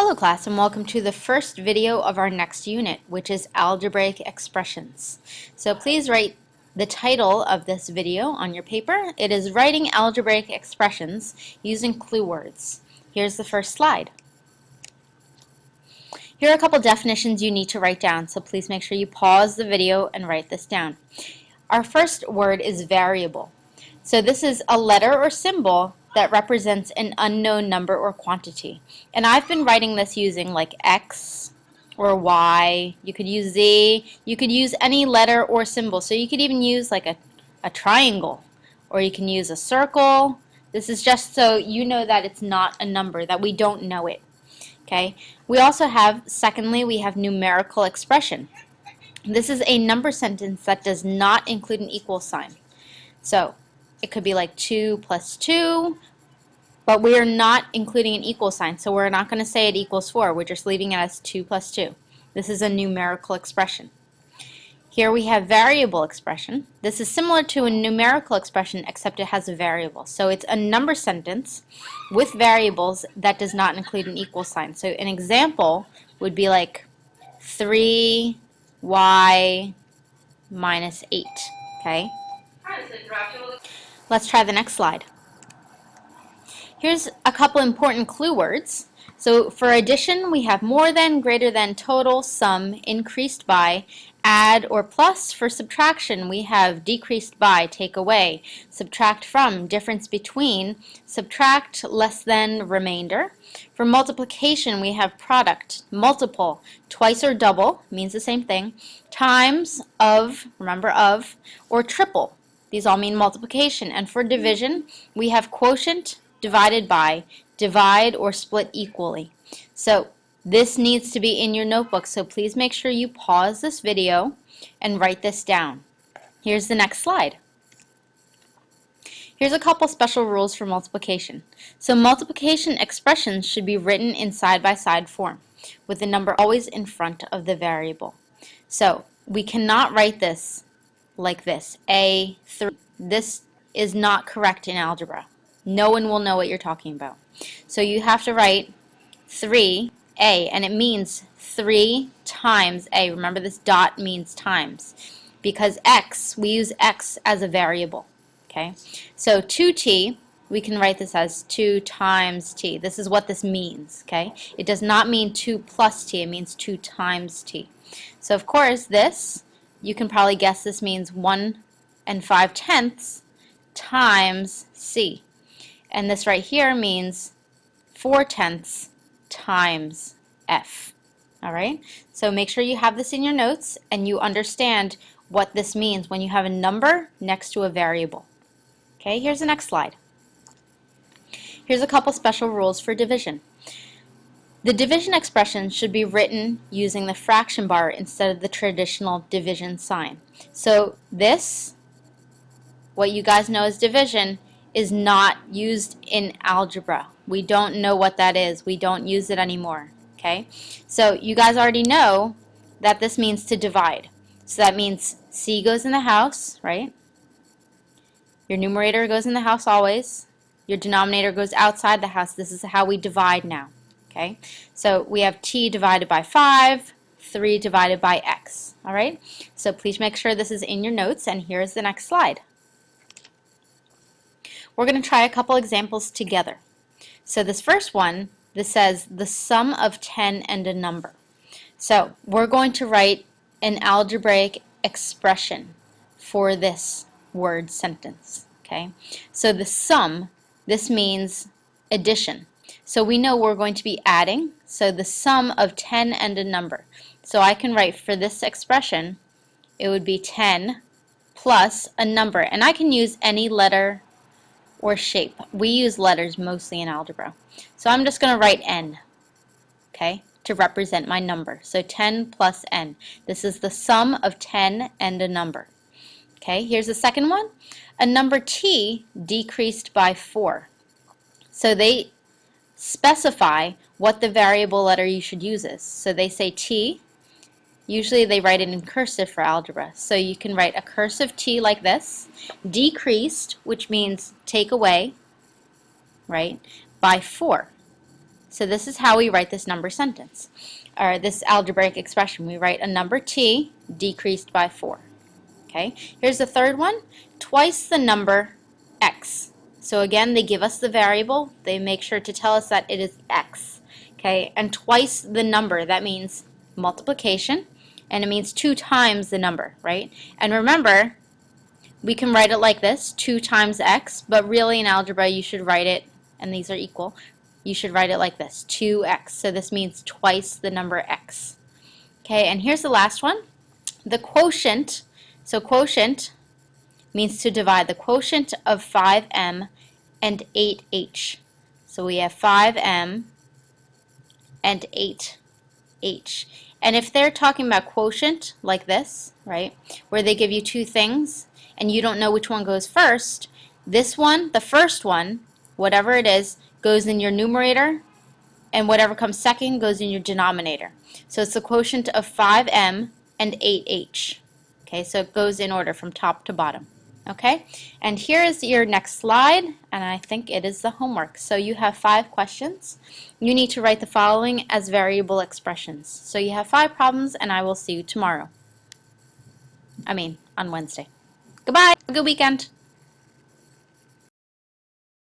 Hello class, and welcome to the first video of our next unit, which is Algebraic Expressions. So please write the title of this video on your paper. It is Writing Algebraic Expressions Using Clue Words. Here's the first slide. Here are a couple definitions you need to write down, so please make sure you pause the video and write this down. Our first word is variable. So this is a letter or symbol that represents an unknown number or quantity. And I've been writing this using like X or Y. You could use Z. You could use any letter or symbol. So you could even use like a triangle, or you can use a circle. This is just so you know that it's not a number, that we don't know it. Okay. We also have, secondly, we have numerical expression. This is a number sentence that does not include an equal sign. So it could be like 2 plus 2, but we are not including an equal sign, so we're not going to say it equals 4. We're just leaving it as 2 plus 2. This is a numerical expression. Here we have variable expression. This is similar to a numerical expression, except it has a variable. So it's a number sentence with variables that does not include an equal sign. So an example would be like 3y minus 8. Okay? Let's try the next slide. Here's a couple important clue words. So for addition, we have more than, greater than, total, sum, increased by, add or plus. For subtraction, we have decreased by, take away, subtract from, difference between, subtract, less than, remainder. For multiplication, we have product, multiple, twice or double, means the same thing, times, of, remember of, or triple. These all mean multiplication. And for division, we have quotient, divided by, divide or split equally. So this needs to be in your notebook, so please make sure you pause this video and write this down. Here's the next slide. Here's a couple special rules for multiplication. So multiplication expressions should be written in side-by-side form, with the number always in front of the variable. So we cannot write this like this, A3. This is not correct in algebra. No one will know what you're talking about. So you have to write 3A, and it means 3 times A. Remember, this dot means times. Because X, we use X as a variable. Okay? So 2t, we can write this as 2 times t. This is what this means. Okay? It does not mean 2 plus t. It means 2 times t. So of course, this, you can probably guess this means 1 5/10 times c. And this right here means 4/10 times f. All right? So make sure you have this in your notes and you understand what this means when you have a number next to a variable. Okay, here's the next slide. Here's a couple special rules for division. The division expression should be written using the fraction bar instead of the traditional division sign. So this, what you guys know as division, is not used in algebra. We don't know what that is. We don't use it anymore. Okay? So you guys already know that this means to divide. So that means C goes in the house, right? Your numerator goes in the house always. Your denominator goes outside the house. This is how we divide now. Okay? So we have t divided by 5, 3 divided by x. All right? So please make sure this is in your notes, and here's the next slide. We're going to try a couple examples together. So this first one, this says the sum of 10 and a number. So we're going to write an algebraic expression for this word sentence. Okay? So the sum, this means addition. So we know we're going to be adding. So the sum of 10 and a number. So I can write for this expression, it would be 10 plus a number. And I can use any letter or shape. We use letters mostly in algebra. So I'm just going to write n, okay, to represent my number. So 10 plus n. This is the sum of 10 and a number. Okay, here's the second one. A number t decreased by 4. So they specify what the variable letter you should use is. So they say t. Usually they write it in cursive for algebra. So you can write a cursive t like this. Decreased, which means take away, right, by 4. So this is how we write this number sentence, or this algebraic expression. We write a number t decreased by 4. Okay, here's the third one, twice the number x. So again, they give us the variable. They make sure to tell us that it is x. Okay, and twice the number, that means multiplication, and it means 2 times the number, right? And remember, we can write it like this, 2 times x, but really in algebra you should write it, and these are equal, you should write it like this, 2x. So this means twice the number x. Okay, and here's the last one, the quotient. So quotient means to divide, the quotient of 5m and 8h. So we have 5m and 8h. And if they're talking about quotient like this, right, where they give you 2 things and you don't know which one goes first, this one, the first one, whatever it is, goes in your numerator, and whatever comes second goes in your denominator. So it's the quotient of 5m and 8h. Okay, so it goes in order from top to bottom. Okay, and here is your next slide, and I think it is the homework. So you have 5 questions. You need to write the following as variable expressions. So you have 5 problems, and I will see you tomorrow. On Wednesday. Goodbye. Have a good weekend.